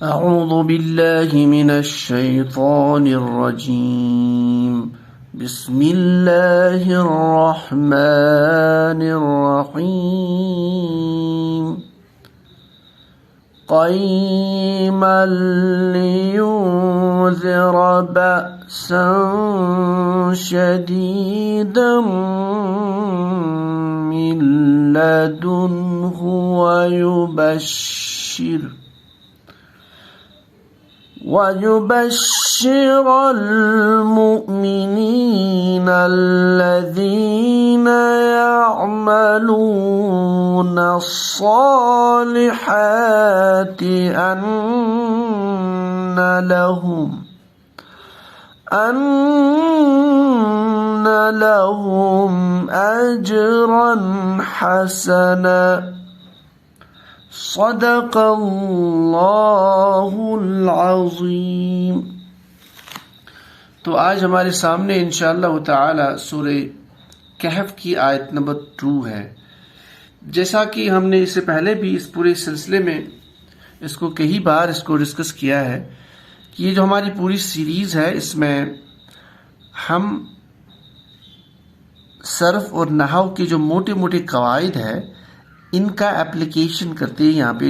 أعوذ بالله من الشيطان الرجيم. بسم الله الرحمن الرحيم. قيما لينذر بأسا شديدا من لدنه ويبشر المؤمنين الذين يعملون الصالحات أن لهم أجرا حسنا. صدق اللہ العظیم. تو آج ہمارے سامنے انشاءاللہ تعالی سورہ کہف کی آیت نمبر 2 ہے. جیسا کہ ہم نے اس سے پہلے بھی اس پورے سلسلے میں اس کو کئی بار اس کو ڈسکس کیا ہے کہ یہ جو ہماری پوری سیریز ہے اس میں ہم صرف اور نحو کے جو موٹے موٹے قواعد ہے ان کا اپلیکیشن کرتے ہیں. یہاں پہ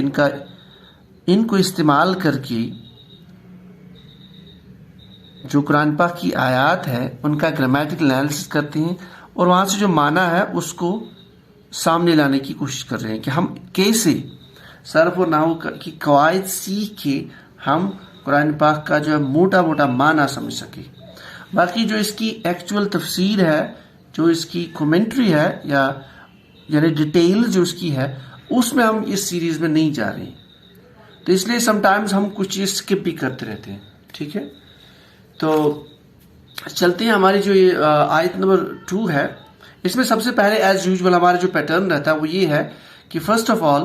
ان کو استعمال کر کے جو قرآن پاک کی آیات ہے ان کا گرامیٹیکل انالیسس کرتے ہیں اور وہاں سے جو معنی ہے اس کو سامنے لانے کی کوشش کر رہے ہیں کہ ہم کیسے صرف اور نحو کی قواعد سیکھ کے ہم قرآن پاک کا جو ہے موٹا موٹا معنی سمجھ سکیں. باقی جو اس کی ایکچوئل تفسیر ہے، جو اس کی کومنٹری ہے یعنی ڈیٹیل جو اس کی ہے، اس میں ہم اس سیریز میں نہیں جا رہے ہیں. تو اس لیے سم ٹائمز ہم کچھ چیز اسکپ بھی کرتے رہتے ہیں. ٹھیک ہے، تو چلتے ہیں. ہماری جو یہ آیت نمبر 2 ہے اس میں سب سے پہلے ایز یوزول ہمارا جو پیٹرن رہتا ہے وہ یہ ہے کہ فرسٹ آف آل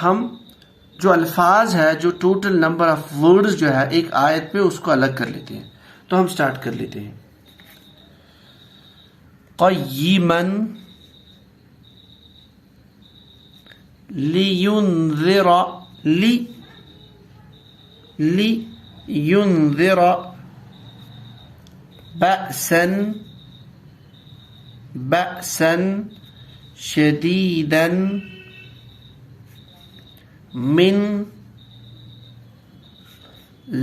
ہم جو الفاظ ہے، جو ٹوٹل نمبر آف ورڈز جو ہے ایک آیت میں، اس کو الگ کر لیتے ہیں. تو ہم سٹارٹ کر لیتے ہیں. قیمن لِيُنذِرَ بأسا شديدا من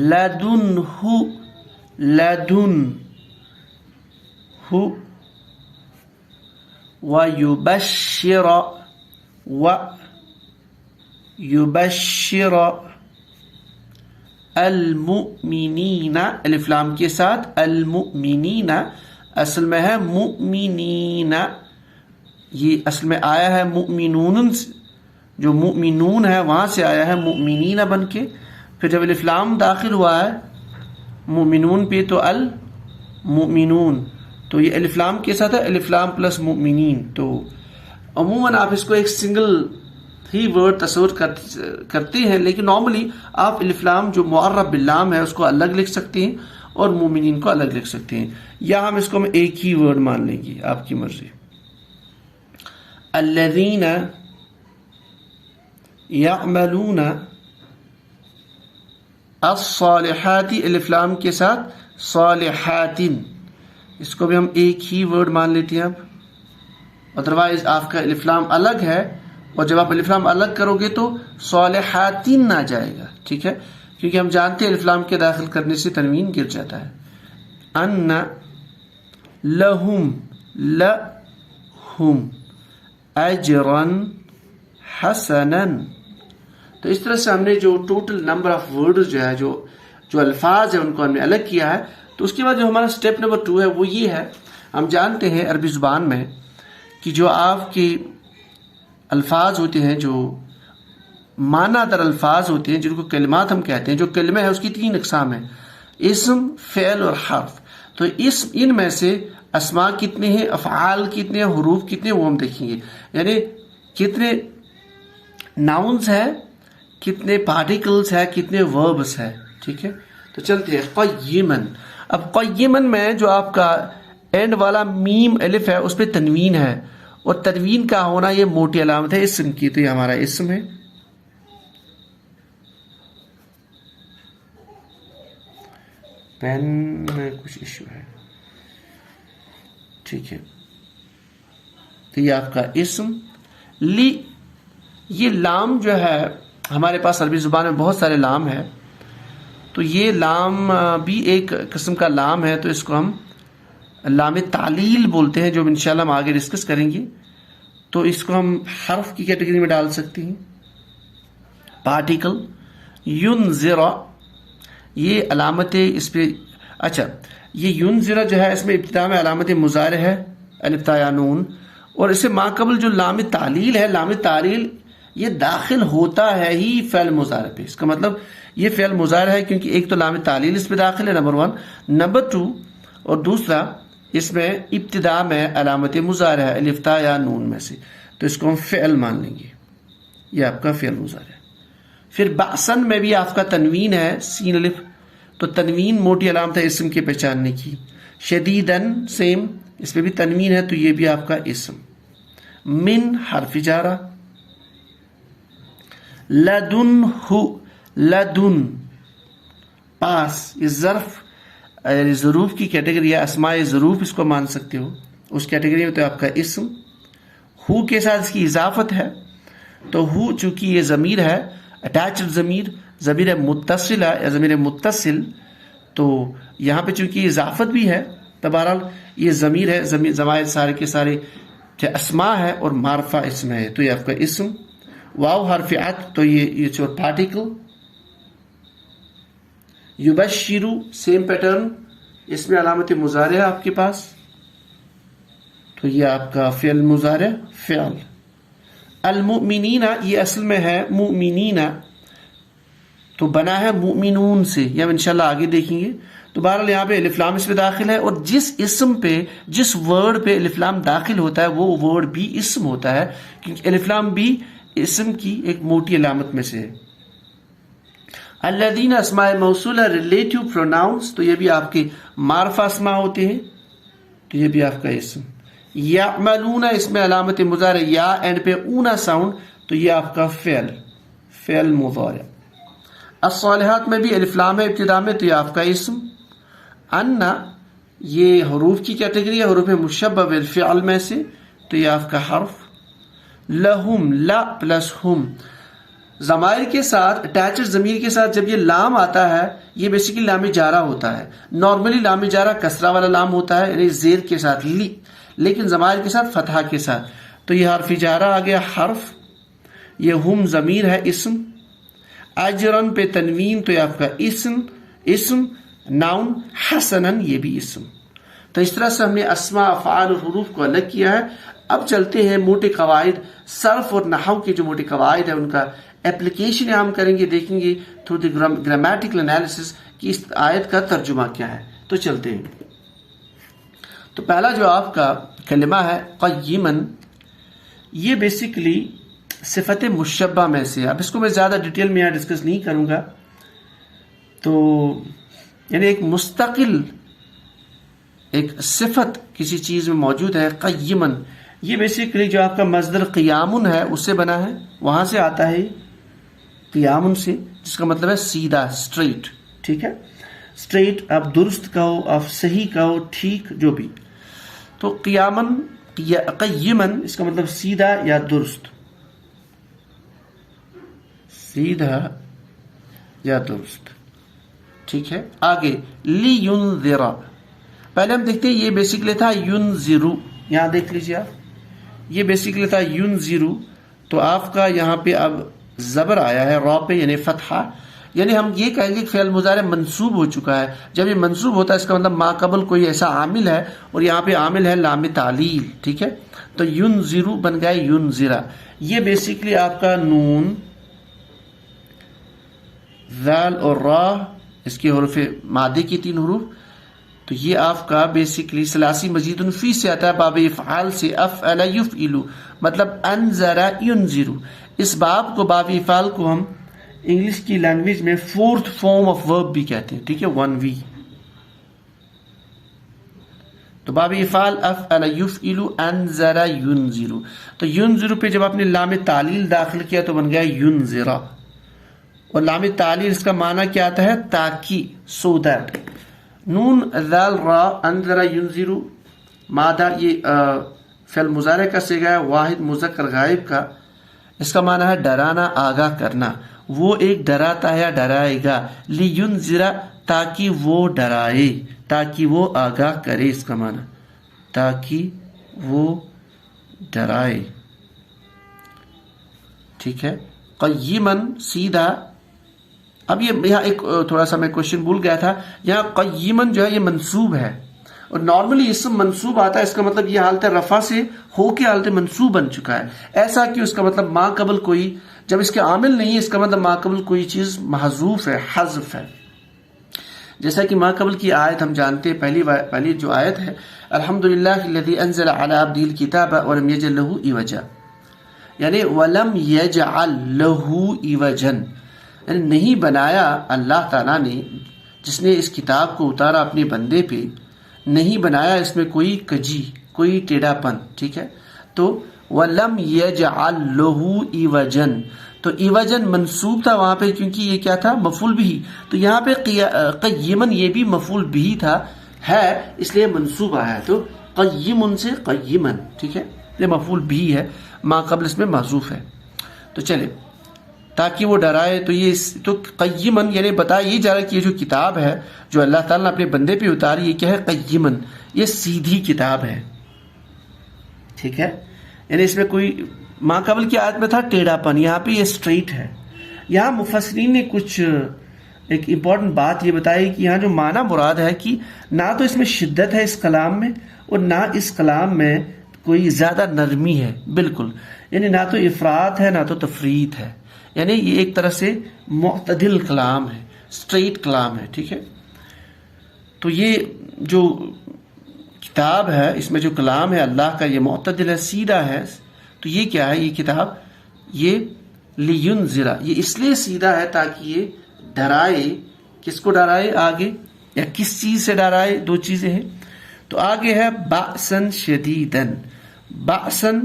لدنه ويبشر المؤمنین، الف لام کے ساتھ المؤمنین، اصل میں ہے مؤمنین. یہ اصل میں آیا ہے مؤمنون، جو مؤمنون ہے وہاں سے آیا ہے مؤمنین بن کے. پھر جب الف لام داخل ہوا ہے مؤمنون پہ تو المؤمنون، تو یہ الف لام کے ساتھ ہے الف لام پلس مؤمنین. تو عموماً آپ اس کو ایک سنگل ہی ورڈ تصور کرتے ہیں، لیکن نارملی آپ الف لام جو معرب باللام ہے اس کو الگ لکھ سکتے ہیں اور مومنین کو الگ لکھ سکتے ہیں، یا ہم اس کو ایک ہی ورڈ مان لیں گے، آپ کی مرضی. الذین یعملون الصالحات، الف لام کے ساتھ صالحات، اس کو بھی ہم ایک ہی ورڈ مان لیتے ہیں. اب ادروائز آپ کا الف لام الگ ہے، اور جب آپ الف لام الگ کرو گے تو صالحاتین نہ جائے گا. ٹھیک ہے، کیونکہ ہم جانتے ہیں الف لام کے داخل کرنے سے تنوین گر جاتا ہے. ان لہم اجرا حسنا. تو اس طرح سے ہم نے جو ٹوٹل نمبر آف ورڈ جو ہے، جو الفاظ ہیں ان کو ہم نے الگ کیا ہے. تو اس کے بعد جو ہمارا اسٹیپ نمبر 2 ہے وہ یہ ہے، ہم جانتے ہیں عربی زبان میں کہ جو آپ کے الفاظ ہوتے ہیں، جو معنی در الفاظ ہوتے ہیں، جن کو کلمات ہم کہتے ہیں. جو کلمہ ہے اس کی 3 اقسام ہیں، اسم، فعل اور حرف. تو ان میں سے اسماء کتنے ہیں، افعال کتنے ہیں، حروف کتنے، وہ ہم دیکھیں گے. یعنی کتنے ناؤنز ہیں، کتنے پارٹیکلز ہیں، کتنے وربز ہیں. ٹھیک ہے، تو چلتے ہیں. قیمن. اب قیمن میں جو آپ کا اینڈ والا میم الف ہے اس پہ تنوین ہے، اور تنوین کا ہونا یہ موٹی علامت ہے اسم کی. تو یہ ہمارا اسم ہے. پین میں کچھ ایشو ہے. ٹھیک ہے، تو یہ آپ کا اسم. لی، یہ لام جو ہے ہمارے پاس عربی زبان میں بہت سارے لام ہے، تو یہ لام بھی ایک قسم کا لام ہے، تو اس کو ہم لام تعلیل بولتے ہیں، جو انشاءاللہ ہم آگے ڈسکس کریں گے. تو اس کو ہم حرف کی کیٹیگری میں ڈال سکتے ہیں. پارٹیکل ینذر، یہ علامت اس پہ، اچھا یہ ینذر جو ہے اس میں ابتدا میں علامت مضارع ہے الف تا یا نون، اور اس سے ماقبل جو لام تعلیل ہے، لام تعلیل یہ داخل ہوتا ہے ہی فعل مضارع پہ. اس کا مطلب یہ فعل مضارع ہے کیونکہ ایک تو لام تعلیل اس پہ داخل ہے، نمبر 1، نمبر 2، اور دوسرا اس میں ابتدا میں علامت مضارع ہے الف تا یا نون میں سے، تو اس کو ہم فعل مان لیں گے. یہ آپ کا فعل مضارع ہے. پھر بأسن میں بھی آپ کا تنوین ہے سین الف، تو تنوین موٹی علامت ہے اسم کے پہچاننے کی. شدیدن سیم، اس میں بھی تنوین ہے، تو یہ بھی آپ کا اسم. من حرف جارہ. لدن ہو، لدن پاس، یہ ظرف ظروف کی کیٹیگری ہے، اسماء ظروف اس کو مان سکتے ہو، اس کیٹیگری میں تو آپ کا اسم. ہو کے ساتھ اس کی اضافت ہے، تو ہو چونکہ یہ ضمیر ہے، اٹیچڈ ضمیر، ضمیر متصل ہے یا ضمیر متصل، تو یہاں پہ چونکہ اضافت بھی ہے، تو بہرحال یہ ضمیر ہے، ضمائر سارے کے سارے اسماء ہے اور معرفہ اسم ہے، تو یہ آپ کا اسم. واو حرف عطف، تو یہ چور پارٹیکل. یبشرو سیم پیٹرن، اس میں علامت مضارع ہے آپ کے پاس، تو یہ آپ کا فعل مضارع فعل. المؤمنین، یہ اصل میں ہے مؤمنین، تو بنا ہے مؤمنون سے، یہ ہم انشاءاللہ آگے دیکھیں گے. تو بہرحال یہاں پہ الف لام اس پہ داخل ہے، اور جس اسم پہ، جس ورڈ پہ الف لام داخل ہوتا ہے وہ ورڈ بھی اسم ہوتا ہے، کیونکہ الف لام بھی اسم کی ایک موٹی علامت میں سے ہے. الذین اسماء موصولہ ریلیٹیو پروناؤنس، تو یہ بھی آپ کے معرفہ اسماء ہوتے ہیں، تو یہ بھی آپ کا اسم. یعملون، اس میں علامت مضارع یا اینڈ پہ اونا ساؤنڈ، تو یہ آپ کا فعل، فعل مضارع. الصالحات میں بھی الف لام ہے ابتدا میں، تو یہ آپ کا اسم. ان، یہ حروف کی کیٹیگری ہے، حروف مشبہ بالفعل میں سے، تو یہ آپ کا حرف. لہم، لا پلس ہم، ضمائر کے ساتھ، اٹیچڈ ضمیر کے ساتھ جب یہ لام آتا ہے، یہ بیسیکلی لام جارہ ہوتا ہے. نارملی لام جارہ کسرہ والا لام ہوتا ہے، یعنی زیر کے ساتھ لی، لیکن ضمائر کے ساتھ فتحہ کے ساتھ، تو یہ حرف جارہ آ گیا حرف. یہ ہم ضمیر ہے اسم. اجرن پہ تنوین، تو یہ آپ کا اسم ناؤن. حسنن، یہ بھی اسم. تو اس طرح سے ہم نے اسماء، افعال اور حروف کو الگ کیا ہے. اب چلتے ہیں موٹے قواعد، صرف اور نحو کے جو موٹے قواعد ہیں ان کا اپلیکیشن ہم کریں گے، دیکھیں گے تھرو دی گرامیٹیکل انالیسس کہ اس آیت کا ترجمہ کیا ہے. تو چلتے ہیں. تو پہلا جو آپ کا کلمہ ہے قیمن، یہ بیسیکلی صفت مشبہ میں سے. اب اس کو میں زیادہ ڈیٹیل میں یہاں ڈسکس نہیں کروں گا. تو یعنی ایک مستقل ایک صفت کسی چیز میں موجود ہے. قیمن، یہ بیسیکلی جو آپ کا مصدر قیامن ہے اس سے بنا ہے، وہاں سے آتا ہے قیامن سے، جس کا مطلب ہے سیدھا، اسٹریٹ. ٹھیک ہے، اسٹریٹ، آپ درست کہو، آپ صحیح کہو، ٹھیک، جو بھی. تو قیامن یا قیمن، اس کا مطلب سیدھا یا درست، سیدھا یا درست. ٹھیک ہے. آگے لینذر، پہلے ہم دیکھتے ہیں یہ بیسیکلی تھا ینذرو، یہاں دیکھ لیجیے آپ، یہ بیسیکلی تھا ینذرو. تو آپ کا یہاں پہ اب زبر آیا ہے را پہ، یعنی فتحہ، یعنی ہم یہ کہیں گے کہ فعل مضارع منصوب ہو چکا ہے. جب یہ منصوب ہوتا ہے اس کا مطلب ما قبل کوئی ایسا عامل ہے، اور یہاں پہ عامل ہے لام تعلیل. ٹھیک ہے، تو ینذرو بن گئے ینذرا. یہ بیسیکلی آپ کا نون، ذال اور را، اس کے حروف مادے کی 3 حروف. تو یہ آپ کا بیسیکلی ثلاثی مزید فی سے آتا ہے، باب افعال سے، افعل یفعل، مطلب انذر ینذر. اس باب کو، باب افعال کو ہم انگلش کی لینگویج میں 4th فارم آف ورب بھی کہتے ہیں. ٹھیک ہے، 1V. تو باب افعال افعل یفعل انذر ینذر. تو ینذر پہ جب آپ نے لام تعلیل داخل کیا تو بن گیا ینذرا. اور لام تعلیل اس کا معنی کیا آتا ہے؟ تاکہ، سو دیٹ. نون ذال را انذر ینذر مادہ یہ فعل مضارع کا صیغہ ہے واحد مذکر غائب کا. اس کا معنی ہے ڈرانا آگاہ کرنا. وہ ایک ڈراتا ہے یا ڈرائے گا. لینذر تاکہ وہ ڈرائے تاکہ وہ آگاہ کرے. اس کا معنی تاکہ وہ ڈرائے. ٹھیک ہے. قیمن سیدھا. اب یہ یہاں ایک تھوڑا سا میں کوشچن بھول گیا تھا. یہاں قیمن جو ہے یہ منصوب ہے اور نارملی اسم منصوب آتا ہے اس کا مطلب یہ حالت رفع سے ہو کے حالت منصوب بن چکا ہے. ایسا کہ اس کا مطلب ما قبل کوئی جب اس کے عامل نہیں ہے اس کا مطلب ما قبل کوئی چیز محذوف ہے حذف ہے. جیسا کہ ما قبل کی آیت ہم جانتے ہیں پہلی جو آیت ہے الحمدللہ الذی انزل علی عبدہ الکتاب ولم یجعل لہ عوجا یعنی ولم یجعل لہ عوجا یعنی نہیں بنایا اللہ تعالیٰ نے جس نے اس کتاب کو اتارا اپنے بندے پہ نہیں بنایا اس میں کوئی کجی کوئی ٹیڑھا پن. ٹھیک ہے. تو وَلَمْ يَجْعَلْ لَهُ عِوَجًا تو عوجن منصوب تھا وہاں پہ کیونکہ یہ کیا تھا مفعول بھی. تو یہاں پہ قیمن یہ بھی مفعول بھی تھا ہے اس لیے منصوب آیا. تو قیمن سے قیمن. ٹھیک ہے. یہ مفعول بھی ہے ما قبل اس میں محذوف ہے. تو چلے تاکہ وہ ڈرائے. تو یہ تو قیمن یعنی بتایا یہ جا رہا ہے کہ یہ جو کتاب ہے جو اللہ تعالیٰ نے اپنے بندے پہ اتاری یہ کیا ہے قیمن یہ سیدھی کتاب ہے. ٹھیک ہے. یعنی اس میں کوئی ما قبل کی آیت میں تھا ٹیڑھا پن یہاں پہ یہ اسٹریٹ ہے. یہاں مفسرین نے کچھ ایک امپورٹنٹ بات یہ بتائی کہ یہاں جو معنی مراد ہے کہ نہ تو اس میں شدت ہے اس کلام میں اور نہ اس کلام میں کوئی زیادہ نرمی ہے. بالکل یعنی نہ تو افراط ہے نہ تو تفریط ہے. یعنی یہ ایک طرح سے معتدل کلام ہے اسٹریٹ کلام ہے. ٹھیک ہے. تو یہ جو کتاب ہے اس میں جو کلام ہے اللہ کا یہ معتدل ہے سیدھا ہے. تو یہ کیا ہے یہ کتاب یہ لینذر یہ اس لیے سیدھا ہے تاکہ یہ ڈرائے. کس کو ڈرائے آگے یا کس چیز سے ڈرائے؟ دو چیزیں ہیں. تو آگے ہے بأسن شدیدن. بأسن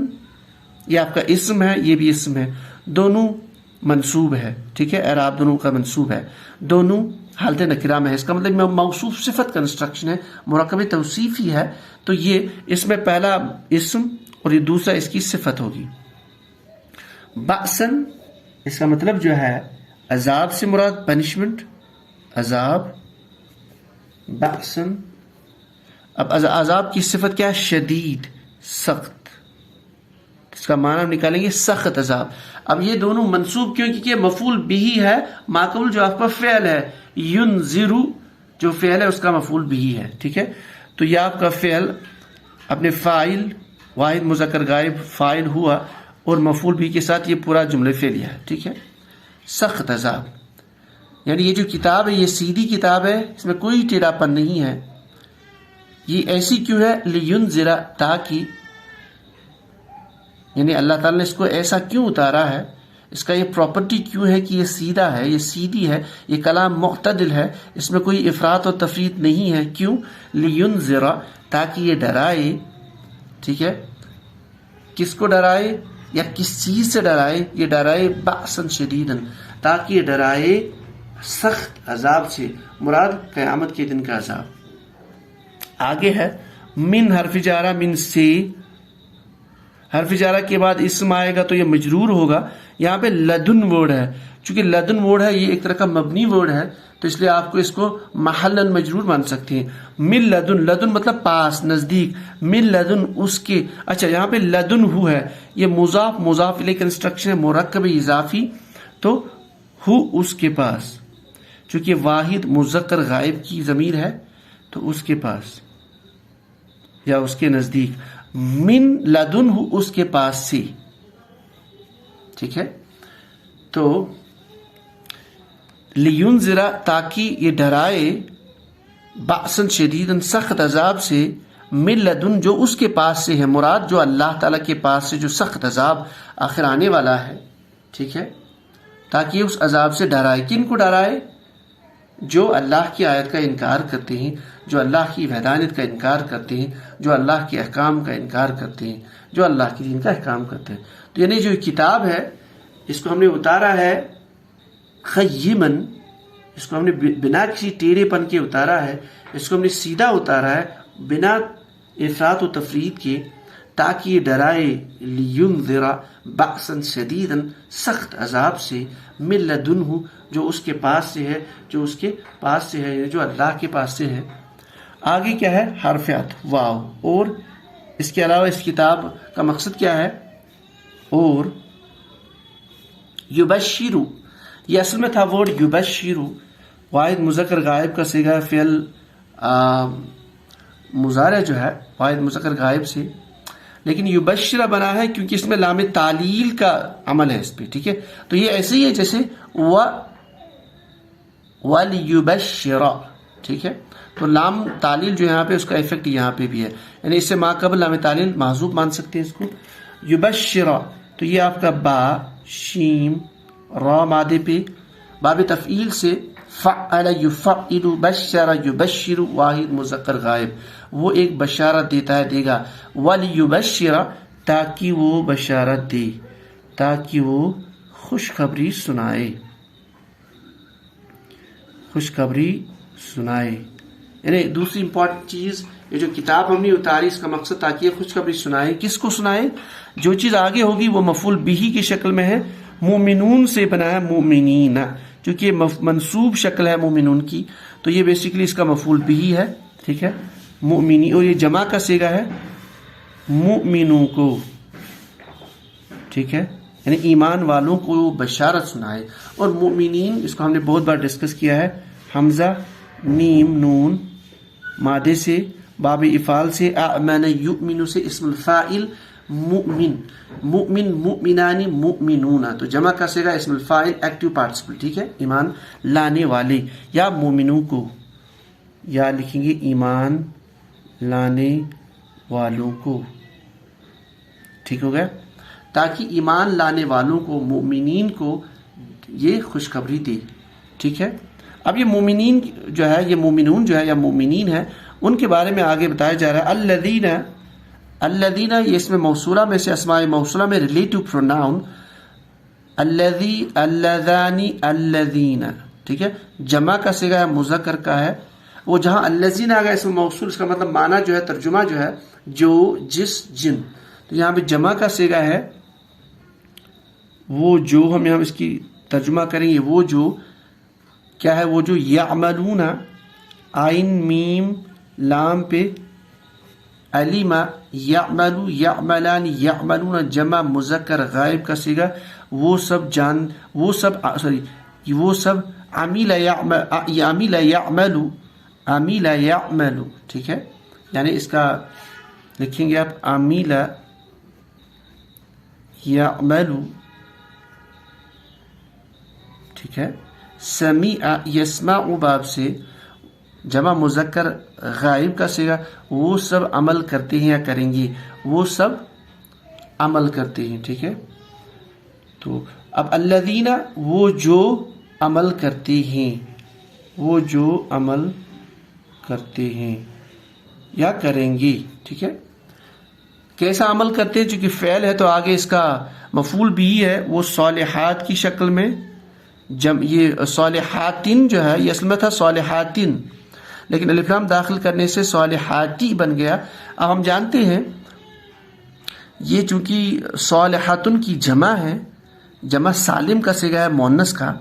یہ آپ کا اسم ہے یہ بھی اسم ہے دونوں منصوب ہے. ٹھیک ہے. اعراب دونوں کا منصوب ہے دونوں حالت نکرہ میں ہے. اس کا مطلب موصوف صفت کنسٹرکشن ہے مرکب توصیفی ہے. تو یہ اس میں پہلا اسم اور یہ دوسرا اس کی صفت ہوگی. بأسن اس کا مطلب جو ہے عذاب سے مراد پنشمنٹ عذاب. بأسن اب عذاب کی صفت کیا ہے شدید سخت. اس کا معنی ہم نکالیں گے سخت عذاب. اب یہ دونوں منصوب کیوں کیونکہ مفعول بھی ہے ما قبل جو آپ کا فعل ہے ینذر جو فعل ہے اس کا مفعول بھی ہے. ٹھیک ہے. تو یہ آپ کا فعل اپنے فاعل واحد مذکر غائب فاعل ہوا اور مفعول بھی کے ساتھ یہ پورا جملہ فعلیہ ہے. ٹھیک ہے. سخت عذاب یعنی یہ جو کتاب ہے یہ سیدھی کتاب ہے اس میں کوئی ٹیڑھا پن نہیں ہے. یہ ایسی کیوں ہے لینذر تاکہ یعنی اللہ تعالیٰ نے اس کو ایسا کیوں اتارا ہے اس کا یہ پراپرٹی کیوں ہے کہ یہ سیدھا ہے یہ سیدھی ہے یہ کلام معتدل ہے اس میں کوئی افراط و تفریط نہیں ہے. کیوں لینذر تاکہ یہ ڈرائے. ٹھیک ہے. کس کو ڈرائے یا کس چیز سے ڈرائے؟ یہ ڈرائے بأسن شدیدن تاکہ یہ ڈرائے سخت عذاب سے مراد قیامت کے دن کا عذاب. آگے ہے من حرف جارہ من سے. حرف جارہ کے بعد اسم آئے گا تو یہ مجرور ہوگا. یہاں پہ لدن ورڈ ہے چونکہ لدن ورڈ ہے یہ ایک طرح کا مبنی ورڈ ہے تو اس لیے آپ کو اس کو محلن مجرور مان سکتے ہیں. من لدن لدن مطلب پاس نزدیک من لدن اس کے. اچھا یہاں پہ لدن ہو ہے یہ مضاف مضاف الیہ کنسٹرکشن ہے مرکب اضافی. تو ہو اس کے پاس چونکہ واحد مذکر غائب کی ضمیر ہے تو اس کے پاس یا اس کے نزدیک. من لدن ہو اس کے پاس سے. ٹھیک ہے. تو لینذر تاکہ یہ ڈرائے بأسن شدیدن سخت عذاب سے من لدن جو اس کے پاس سے ہے مراد جو اللہ تعالیٰ کے پاس سے جو سخت عذاب آخر آنے والا ہے. ٹھیک ہے. تاکہ اس عذاب سے ڈرائے. کن کو ڈرائے؟ جو اللہ کی آیت کا انکار کرتے ہیں جو اللہ کی وحدانیت کا انکار کرتے ہیں جو اللہ کے احکام کا انکار کرتے ہیں جو اللہ کے دین کا احکام کرتے ہیں. تو یعنی جو کتاب ہے اس کو ہم نے اتارا ہے قیمن اس کو ہم نے بنا کسی ٹیڑھے پن کے اتارا ہے، اس کو ہم نے سیدھا اتارا ہے بنا افراط و تفرید کے، تاکہ یہ ڈرائے لینذر بأسا شدیدا، سخت عذاب سے، من لدنہ، جو اس کے پاس سے ہے، جو اس کے پاس سے ہے، جو اللہ کے پاس سے ہے۔ آگے کیا ہے؟ حرف عطف واو، اور اس کے علاوہ اس کتاب کا مقصد کیا ہے؟ اور یبشرو، یہ اصل میں تھا ورڈ یبشرو، واحد مذکر غائب کا صیغہ فعل مضارع جو ہے واحد مذکر غائب سے، لیکن یبشرہ بنا ہے کیونکہ اس میں لام تعلیل کا عمل ہے اس پہ، ٹھیک ہے؟ تو یہ ایسے ہی ہے جیسے وَلْيُبَشِّرَ، ٹھیک ہے؟ تو لام تعلیل جو یہاں پہ اس کا ایفیکٹ یہاں پہ بھی ہے، یعنی اس سے ما قبل لام تعلیل محذوف مان سکتے ہیں اس کو۔ یبشرہ، تو یہ آپ کا با شیم را مادے پہ باب تفعیل سے فعل یفعل بشر یبشر واحد مذکر غائب، وہ ایک بشارت دیتا ہے، دے گا، وَلْيُبَشِّرَ، تاکہ وہ بشارت دے، تاکہ وہ خوشخبری سنائے، خوشخبری سنائے۔ یعنی دوسری امپورٹنٹ چیز، یہ جو کتاب ہم نے اتاری اس کا مقصد تاکہ یہ خوشخبری سنائے۔ کس کو سنائے؟ جو چیز آگے ہوگی وہ مفعول بہ کی شکل میں ہے، مومنون سے بنا ہے مومنین، چونکہ یہ منصوب شکل ہے مومنون کی، تو یہ بیسیکلی اس کا مفعول بہ ہے، ٹھیک ہے؟ مومنی، اور یہ جمع کا صیغہ ہے مومنوں کو، ٹھیک ہے؟ یعنی ایمان والوں کو بشارت سنائے۔ اور مومنین، اس کو ہم نے بہت بار ڈسکس کیا ہے، حمزہ میم نون مادے سے باب افعال سے، آمن یؤمن سے اسم الفاعل مؤمن، مؤمن مؤمنانی مؤمنون، تو جمع کا صیغہ اسم الفاعل ایکٹیو پارٹیسپل، ٹھیک ہے؟ ایمان لانے والے، یا مومنوں کو، یا لکھیں گے ایمان لانے والوں کو، ٹھیک ہو گیا؟ تاکہ ایمان لانے والوں کو، مومنین کو یہ خوشخبری دے، ٹھیک ہے؟ اب یہ مومنین جو ہے، یہ مومنون جو ہے یا مومنین ہے، ان کے بارے میں آگے بتایا جا رہا ہے۔ الذین، الذین یہ اس میں موصولہ میں سے اسماء موصولہ میں ریلیٹو پروناؤن، الذی، اللذانی، الذین، ٹھیک ہے؟ جمع کا صیغہ ہے مذکر کا ہے، وہ جہاں الذین آ گیا اس میں موصول، اس کا مطلب معنی جو ہے، ترجمہ جو ہے، جو، جس، جن، تو یہاں پہ جمع کا صیغہ ہے وہ جو، ہم یہاں اس کی ترجمہ کریں گے، وہ جو کیا ہے؟ وہ جو یعملون، آئین میم لام پہ علیما، یعملو یعملان یعملون جمع مذکر غائب کا صیغہ، وہ سب جان، وہ سب وہ سب عمیل یعملو، عمیل یعملو، ٹھیک ہے؟ یعنی اس کا لکھیں گے آپ عمیل یعملو، ٹھیک ہے؟ سمیع یسمع باب سے جمع مذکر غائب کا صیغہ، وہ سب عمل کرتے ہیں یا کریں گے، وہ سب عمل کرتے ہیں، ٹھیک ہے؟ تو اب الذین، وہ جو عمل کرتے ہیں، وہ جو عمل کرتے ہیں یا کریں گے، ٹھیک ہے؟ کیسا عمل کرتے ہیں؟ چونکہ فعل ہے تو آگے اس کا مفعول بھی ہے، وہ صالحات کی شکل میں، یہ صالحاتن جو ہے یہ اصل میں تھا صالحاتن، لیکن الف لام داخل کرنے سے صالحاتی بن گیا۔ اب ہم جانتے ہیں یہ چونکہ صالحاتن کی جمع ہے، جمع سالم کا صیغہ ہے مؤنث کا،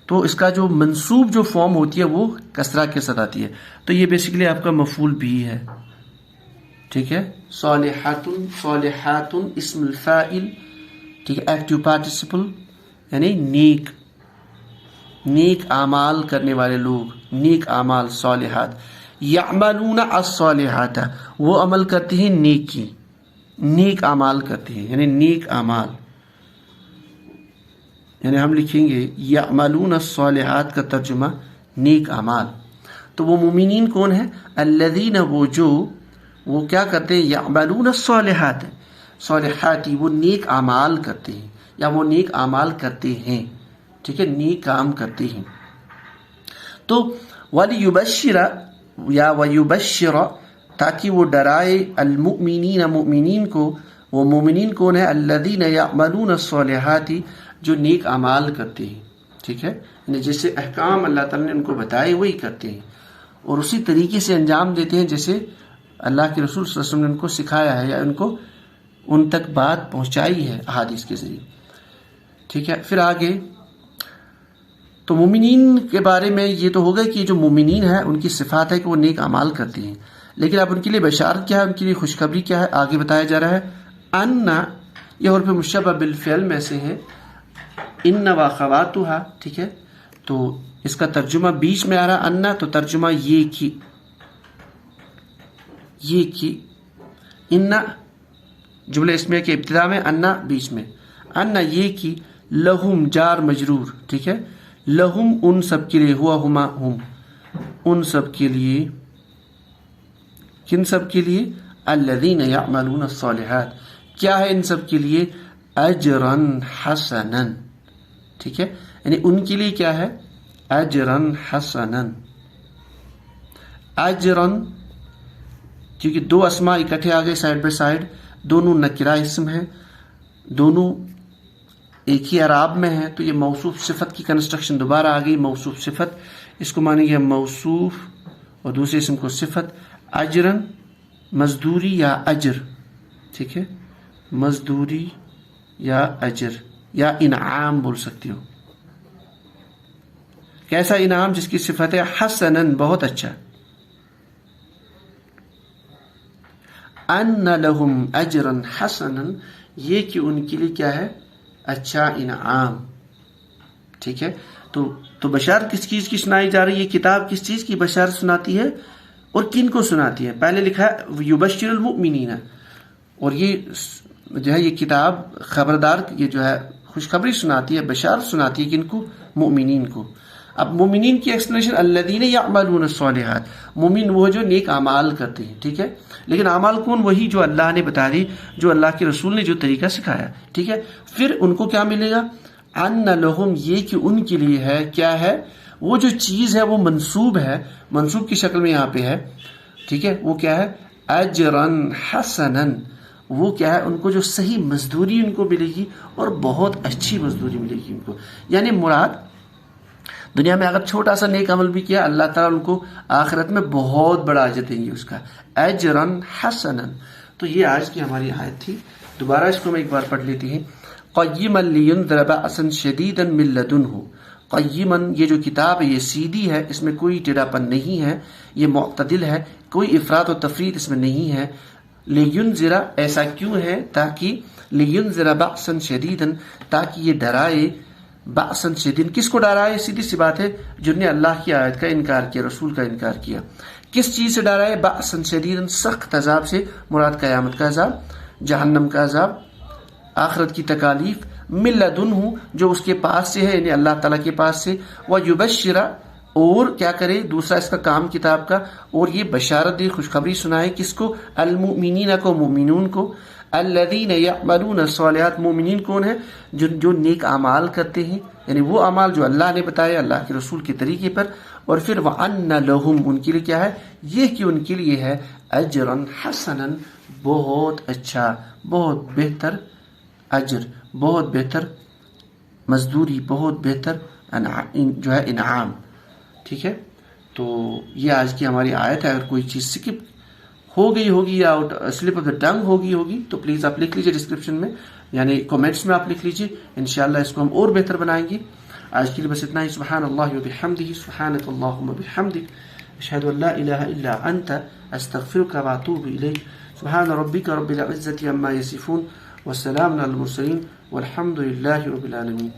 تو اس کا جو منصوب جو فارم ہوتی ہے وہ کسرہ کے ساتھ آتی ہے، تو یہ بیسیکلی آپ کا مفعول بھی ہے، ٹھیک ہے؟ صالحاتن، صالحاتن اسم الفاعل، ٹھیک ہے؟ ایکٹیو پارٹیسپل یعنی نیک، نیک اعمال کرنے والے لوگ، نیک اعمال، صالحات۔ یعملون الصالحات، وہ عمل کرتے ہیں نیکی، نیک اعمال کرتے ہیں، یعنی نیک اعمال، یعنی ہم لکھیں گے یعملون الصالحات کا ترجمہ نیک اعمال۔ تو وہ مومنین کون ہیں؟ الذین، وہ جو، وہ کیا کرتے ہیں؟ یعملون الصالحات، صالحاتی، وہ نیک اعمال کرتے ہیں یا وہ نیک اعمال کرتے ہیں، ٹھیک ہے؟ نیک کام کرتے ہیں۔ تو وَلِيُبَشِّرَ یا وَيُبَشِّرَ، تاکہ وہ ڈرائے، المؤمنین، مؤمنین کو، وہ مومنین کون ہے؟ الذین یعملون الصالحات، جو نیک اعمال کرتے ہیں، ٹھیک ہے، یعنی جیسے احکام اللہ تعالیٰ نے ان کو بتائے وہی کرتے ہیں اور اسی طریقے سے انجام دیتے ہیں جیسے اللہ کے رسول صلی اللہ علیہ وسلم نے ان کو سکھایا ہے یا ان کو ان تک بات پہنچائی ہے احادیث کے ذریعے. ٹھیک ہے، پھر آگے تو مومنین کے بارے میں یہ تو ہوگا کہ جو مومنین ہیں ان کی صفات ہے کہ وہ نیک اعمال کرتے ہیں، لیکن اب ان کے لیے بشارت کیا ہے، ان کے لیے خوشخبری کیا ہے، آگے بتایا جا رہا ہے. ان یہ حرف مشبہ بالفعل میں سے ہے، ان واخواتھا. ٹھیک ہے، تو اس کا ترجمہ بیچ میں آ رہا ان، تو ترجمہ یہ کہ ان جملہ اسمیہ کے ابتدا میں، ان بیچ میں، ان یہ کہ لہم جار مجرور. ٹھیک ہے، لہم ان سب کے لیے، ہوا ہما ہم ان سب کے لیے، کن سب کے لیے، الذین یعملون الصالحات، کیا ہے ان سب کے لیے، اجرا حسنا. ٹھیک ہے، یعنی ان کے لیے کیا ہے، اجرا حسنا. اجرا کیونکہ دو اسماء اکٹھے آ گئے سائڈ بائی سائڈ، دونوں نکرہ اسم ہیں، دونوں ایک ہی اعراب میں ہیں، تو یہ موصوف صفت کی کنسٹرکشن دوبارہ آ گئی. موصوف صفت اس کو مانیں گے موصوف اور دوسرے اسم کو صفت. اجرن مزدوری یا اجر. ٹھیک ہے، مزدوری یا اجر یا انعام بول سکتے ہو. کیسا انعام؟ جس کی صفت ہے حسنن، بہت اچھا. ان لہم اجرا حسنا، یہ کہ ان کے لیے کیا ہے، اچھا انعام. ٹھیک ہے، تو بشارت کس چیز کی سنائی جا رہی ہے؟ کتاب کس چیز کی بشارت سناتی ہے اور کن کو سناتی ہے؟ پہلے لکھا ہے یبشر المؤمنین، اور یہ جو ہے یہ کتاب خبردار، یہ جو ہے خوشخبری سناتی ہے، بشارت سناتی ہے کن کو؟ مومنین کو. اب مومنین کی ایکسپلینیشن الذین یعملون الصالحات، مومن وہ جو نیک اعمال کرتے ہیں. ٹھیک ہے، لیکن اعمال کون؟ وہی جو اللہ نے بتا دی، جو اللہ کے رسول نے جو طریقہ سکھایا. ٹھیک ہے، پھر ان کو کیا ملے گا؟ ان لہم، یہ کہ ان کے لیے ہے، کیا ہے؟ وہ جو چیز ہے وہ منصوب ہے، منصوب کی شکل میں یہاں پہ ہے. ٹھیک ہے، وہ کیا ہے؟ اجرا حسنا، وہ کیا ہے؟ ان کو جو صحیح مزدوری ان کو ملے گی اور بہت اچھی مزدوری ملے گی ان کو. یعنی مراد دنیا میں اگر چھوٹا سا نیک عمل بھی کیا، اللہ تعالیٰ ان کو آخرت میں بہت بڑا اجر دیں گے اس کا، اجرا حسنا. تو یہ آج کی ہماری آیت تھی. دوبارہ اس کو میں ایک بار پڑھ لیتی ہیں. قیما لینذر بأسا شدیدا من لدنہ. قیما، یہ جو کتاب ہے یہ سیدھی ہے، اس میں کوئی ٹیڑھا پن نہیں ہے، یہ معتدل ہے، کوئی افراط و تفریط اس میں نہیں ہے. لینذر، ایسا کیوں ہے؟ تاکہ لینذر بأسا شدیدا، تاکہ یہ ڈرائے، بأسا شدید، کس کو ڈرائے؟ سیدھی سی بات ہے، جن نے اللہ کی آیت کا انکار کیا، رسول کا انکار کیا. کس چیز سے ڈرائے؟ بأسا شدیدا، سخت عذاب سے. مراد قیامت کا عذاب، جہنم کا عذاب، آخرت کی تکالیف. من لدنہ، جو اس کے پاس سے ہے، یعنی اللہ تعالیٰ کے پاس سے. ویبشر، اور کیا کرے؟ دوسرا اس کا کام کتاب کا، اور یہ بشارت دے، خوشخبری سنائے کس کو؟ المؤمنین کو، مومنون کو. الذین یعملون الصالحات، مومنین کون ہیں؟ جو نیک اعمال کرتے ہیں، یعنی وہ اعمال جو اللہ نے بتایا اللہ کے رسول کے طریقے پر. اور پھر وَأَنَّ لَهُمْ، ان کے لیے کیا ہے؟ یہ کہ ان کے لیے ہے اجرا حسنا، بہت اچھا، بہت بہتر اجر، بہت بہتر مزدوری، بہت بہتر جو ہے انعام. ٹھیک ہے، تو یہ آج کی ہماری آیت ہے. اگر کوئی چیز سکپ ہو گئی ہوگی یا سلپ آف دا ٹنگ ہوگی تو پلیز آپ لکھ لیجیے ڈسکرپشن میں، یعنی کامنٹس میں آپ لکھ لیجیے. انشاءاللہ اس کو ہم اور بہتر بنائیں گے. آج کے لیے بس اتنا ہی. سبحان اللہ و بحمدہ، سبحانک اللہم و بحمدک، اشہد ان لا الہ الا انت، استغفرک و اتوب الیک. سبحان ربک رب العزة عما یصفون، والسلام علی المرسلین، والحمد للہ رب العالمین.